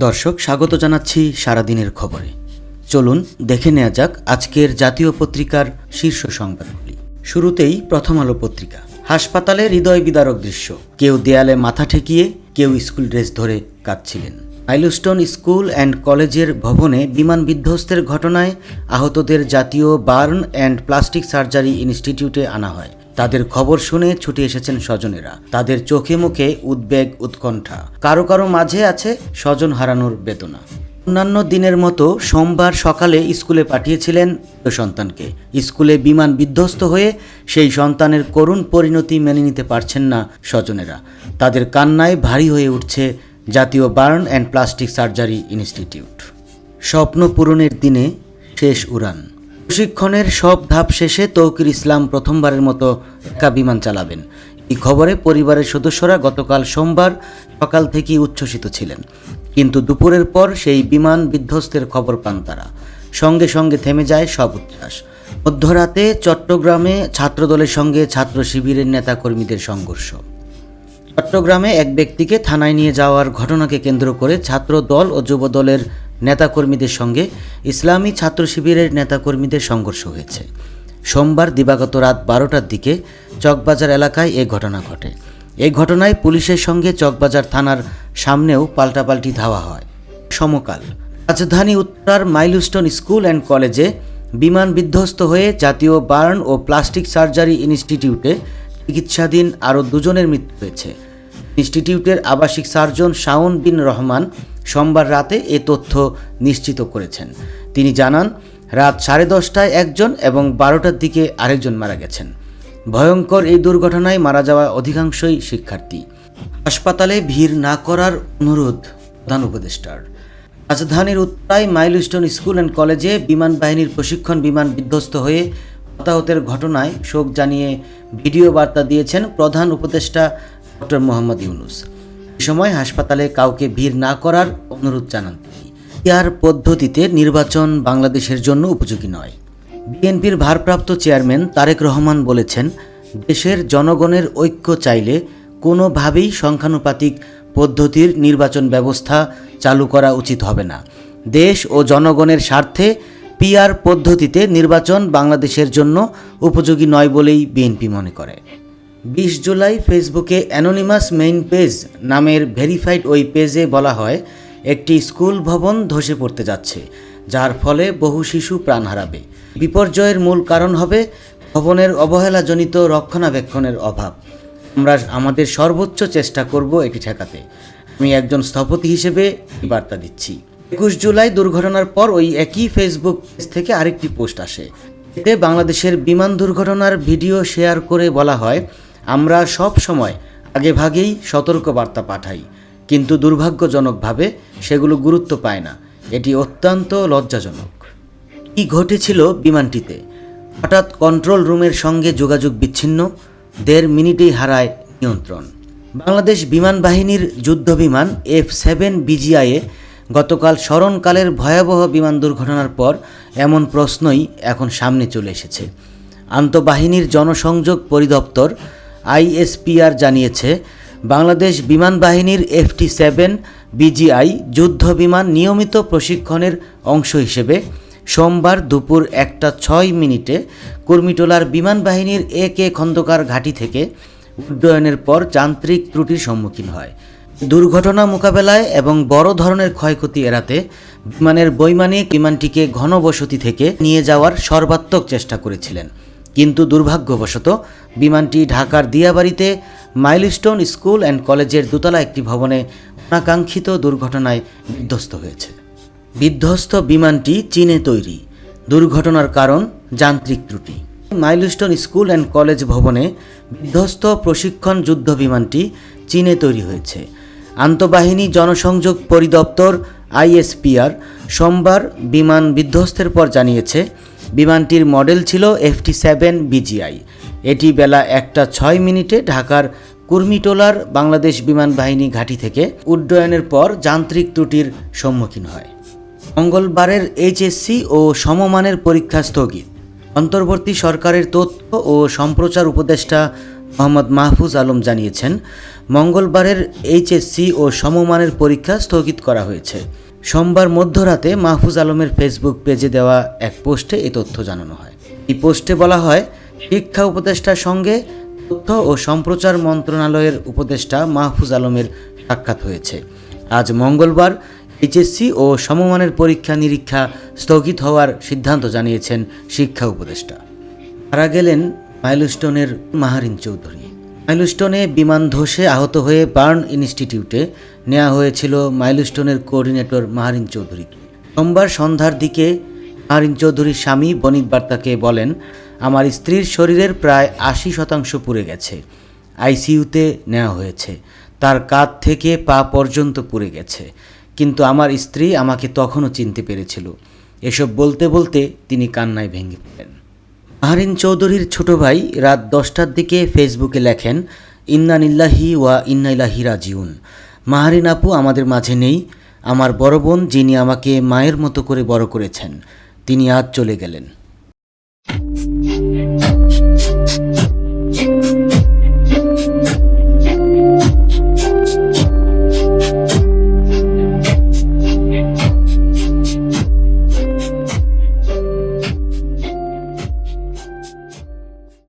দর্শক, স্বাগত জানাচ্ছি সারাদিনের খবরে। চলুন দেখে নেওয়া যাক আজকের জাতীয় পত্রিকার শীর্ষ সংবাদগুলি। শুরুতেই প্রথম আলো পত্রিকা। হাসপাতালে হৃদয় বিদারক দৃশ্য, কেউ দেয়ালে মাথা ঠেকিয়ে, কেউ স্কুল ড্রেস ধরে কাঁদছিলেন। মাইলস্টোন স্কুল অ্যান্ড কলেজের ভবনে বিমান বিধ্বস্তের ঘটনায় আহতদের জাতীয় বার্ন অ্যান্ড প্লাস্টিক সার্জারি ইনস্টিটিউটে আনা হয়। তাদের খবর শুনে ছুটে এসেছেন স্বজনেরা। তাদের চোখে মুখে উদ্বেগ, উৎকণ্ঠা। কারো কারো মাঝে আছে স্বজন হারানোর বেদনা। অন্যান্য দিনের মতো সোমবার সকালে স্কুলে পাঠিয়েছিলেন সন্তানকে। স্কুলে বিমান বিধ্বস্ত হয়ে সেই সন্তানের করুণ পরিণতি মেনে নিতে পারছেন না স্বজনেরা। তাদের কান্নায় ভারী হয়ে উঠছে জাতীয় burn and plastic surgery institute. স্বপ্ন পূরণের দিনে শেষ উড়ান। প্রশিক্ষণের সব ধাপ শেষে তৌকির ইসলাম প্রথমবারের মতো একা বিমান চালাবেন। এই খবরে পরিবারের সদস্যরা গতকাল সোমবার সকাল থেকেই উচ্ছ্বসিত ছিলেন, কিন্তু দুপুরের পর সেই বিমান বিধ্বস্তের খবর পান তারা। সঙ্গে সঙ্গে থেমে যায় সব উচ্ছ্বাস। মধ্যরাতে চট্টগ্রামে ছাত্রদলের সঙ্গে ছাত্র শিবিরের নেতাকর্মীদের সংঘর্ষ। চট্টগ্রামে এক ব্যক্তিকে থানায় নিয়ে যাওয়ার ঘটনাকে কেন্দ্র করে ছাত্র দল ও যুব দলের নেতাকর্মীদের সঙ্গে ইসলামী ছাত্র শিবিরের নেতাকর্মীদের সংঘর্ষ হয়েছে। সোমবার দিবাগত রাত 12টার দিকে চকবাজার এলাকায় এ ঘটনা ঘটে। এই ঘটনায় পুলিশের সঙ্গে চকবাজার থানার সামনেও পাল্টাপাল্টি ধাওয়া হয়। সমকাল। রাজধানী উত্তরার মাইলস্টোন স্কুল অ্যান্ড কলেজে বিমান বিধ্বস্ত হয়ে জাতীয় বার্ন ও প্লাস্টিক সার্জারি ইনস্টিটিউটে চিকিৎসাধীন আরও দুজনের মৃত্যু হয়েছে। ইনস্টিটিউটের আবাসিক সার্জন শাওন বিন রহমান সোমবার রাতে এ তথ্য নিশ্চিত করেছেন। তিনি জানান, রাত 10:30টায় একজন এবং 12টার দিকে আরেকজন মারা গেছেন। ভয়ঙ্কর এই দুর্ঘটনায় মারা যাওয়া অধিকাংশই শিক্ষার্থী। হাসপাতালে ভিড় না করার অনুরোধ প্রধান উপদেষ্টার। রাজধানীর উত্তরায় মাইলস্টোন স্কুল অ্যান্ড কলেজে বিমান বাহিনীর প্রশিক্ষণ বিমান বিধ্বস্ত হয়ে হতাহতের ঘটনায় শোক জানিয়ে ভিডিও বার্তা দিয়েছেন প্রধান উপদেষ্টা ডক্টর মোহাম্মদ ইউনূস। এ সময় হাসপাতালে কাউকে ভিড় না করার অনুরোধ জানান তিনি। পিআর পদ্ধতিতে নির্বাচন বাংলাদেশের জন্য উপযোগী নয়। বিএনপির ভারপ্রাপ্ত চেয়ারম্যান তারেক রহমান বলেছেন, দেশের জনগণের ঐক্য চাইলে কোনোভাবেই সংখ্যানুপাতিক পদ্ধতির নির্বাচন ব্যবস্থা চালু করা উচিত হবে না। দেশ ও জনগণের স্বার্থে পিআর পদ্ধতিতে নির্বাচন বাংলাদেশের জন্য উপযোগী নয় বলেই বিএনপি মনে করে। 20 জুলাই ফেসবুকে অ্যানোনিমাস মেইন পেজ নামের ভেরিফাইড ওই পেজে বলা হয়, একটি স্কুল ভবন ধসে পড়তে যাচ্ছে, যার ফলে বহু শিশু প্রাণ হারাবে। বিপর্যয়ের মূল কারণ হবে ভবনের অবহেলাজনিত রক্ষণাবেক্ষণের অভাব। আমরা আমাদের সর্বোচ্চ চেষ্টা করব এটি ঠেকাতে। আমি একজন স্থপতি হিসেবে বার্তা দিচ্ছি। 21 জুলাই দুর্ঘটনার পর ওই একই ফেসবুক পেজ থেকে আরেকটি পোস্ট আসে। এতে বাংলাদেশের বিমান দুর্ঘটনার ভিডিও শেয়ার করে বলা হয়, আমরা সব সময় আগেভাগেই সতর্ক বার্তা পাঠাই, কিন্তু দুর্ভাগ্যজনকভাবে সেগুলো গুরুত্ব পায় না। এটি অত্যন্ত লজ্জাজনক। কি ঘটেছিল বিমানটিতে? হঠাৎ কন্ট্রোল রুমের সঙ্গে যোগাযোগ বিচ্ছিন্ন, 1.5 মিনিটেই হারায় নিয়ন্ত্রণ। বাংলাদেশ বিমান বাহিনীর যুদ্ধবিমান F-7 BGI-এ গতকাল স্মরণকালের ভয়াবহ বিমান দুর্ঘটনার পর এমন প্রশ্নই এখন সামনে চলে এসেছে। আন্তঃবাহিনীর জনসংযোগ পরিদপ্তর ISPR জানিয়েছে, বাংলাদেশ বিমান বাহিনীর FT-7 BGI যুদ্ধ বিমান নিয়মিত প্রশিক্ষণের অংশ হিসেবে সোমবার দুপুর 1:06 কুর্মিটোলার বিমান বাহিনীর AK খন্দকার ঘাঁটি থেকে উড্ডয়নের পর যান্ত্রিক ত্রুটির সম্মুখীন হয়। দুর্ঘটনা মোকাবেলায় এবং বড় ধরনের ক্ষয়ক্ষতি এড়াতে বিমানের বৈমানিক বিমানটিকে ঘনবসতি থেকে নিয়ে যাওয়ার সর্বাত্মক চেষ্টা করেছিলেন, কিন্তু দুর্ভাগ্যবশত বিমানটি ঢাকার দিয়াবাড়িতে মাইলস্টোন স্কুল অ্যান্ড কলেজের দোতলা একটি ভবনে অনাকাঙ্ক্ষিত দুর্ঘটনায় বিধ্বস্ত হয়েছে। বিধ্বস্ত বিমানটি চীনে তৈরি। দুর্ঘটনার কারণ যান্ত্রিক ত্রুটি। মাইলস্টোন স্কুল অ্যান্ড কলেজ ভবনে বিধ্বস্ত প্রশিক্ষণ যুদ্ধ বিমানটি চীনে তৈরি হয়েছে। আন্তঃবাহিনী জনসংযোগ পরিদপ্তর ISPR সোমবার বিমান বিধ্বস্তের পর জানিয়েছে, বিমানটির মডেল ছিল FT-7 BGI। এটি বেলা 1:06 ঢাকার কুর্মিটোলার বাংলাদেশ বিমান বাহিনী ঘাঁটি থেকে উড্ডয়নের পর যান্ত্রিক ত্রুটির সম্মুখীন হয়। মঙ্গলবারের HSC ও সমমানের পরীক্ষা স্থগিত। অন্তর্বর্তী সরকারের তথ্য ও সম্প্রচার উপদেষ্টা মোহাম্মদ মাহফুজ আলম জানিয়েছেন, মঙ্গলবারের এইচএসসি ও সমমানের পরীক্ষা স্থগিত করা হয়েছে। সোমবার মধ্যরাতে মাহফুজ আলমের ফেসবুক পেজে দেওয়া এক পোস্টে এই তথ্য জানানো হয়। এই পোস্টে বলা হয়, শিক্ষা উপদেষ্টার সঙ্গে তথ্য ও সম্প্রচার মন্ত্রণালয়ের উপদেষ্টা মাহফুজ আলমের সাক্ষাৎ হয়েছে। আজ মঙ্গলবার এইচএসসি ও সমমানের পরীক্ষা নিরীক্ষা স্থগিত হওয়ার সিদ্ধান্ত জানিয়েছেন শিক্ষা উপদেষ্টা। মারা গেলেন মাইলস্টোনের মাহারিন চৌধুরী। মাইলস্টোনে বিমান ধসে আহত হয়ে বার্ন ইনস্টিটিউটে নেওয়া হয়েছিল মাইলস্টোনের কোঅর্ডিনেটর মাহারিন চৌধুরীকে। সোমবার সন্ধ্যার দিকে মাহারিন চৌধুরীর স্বামী বনিত বার্তাকে বলেন, আমার স্ত্রীর শরীরের প্রায় 80% পুড়ে গেছে। আইসিইউতে নেওয়া হয়েছে। তার কাঁধ থেকে পা পর্যন্ত পুড়ে গেছে, কিন্তু আমার স্ত্রী আমাকে তখনও চিনতে পেরেছিল। এসব বলতে বলতে তিনি কান্নায় ভেঙে পড়েন। মাহারিন চৌধুরীর ছোট ভাই রাত 10টার দিকে ফেসবুকে লেখেন, ইন্না লিল্লাহি ওয়া ইন্না ইলাইহি রাজিউন। মাহারিন আপু আমাদের মাঝে নেই। আমার বড় বোন, যিনি আমাকে মায়ের মতো করে বড় করেছেন, তিনি আজ চলে গেলেন।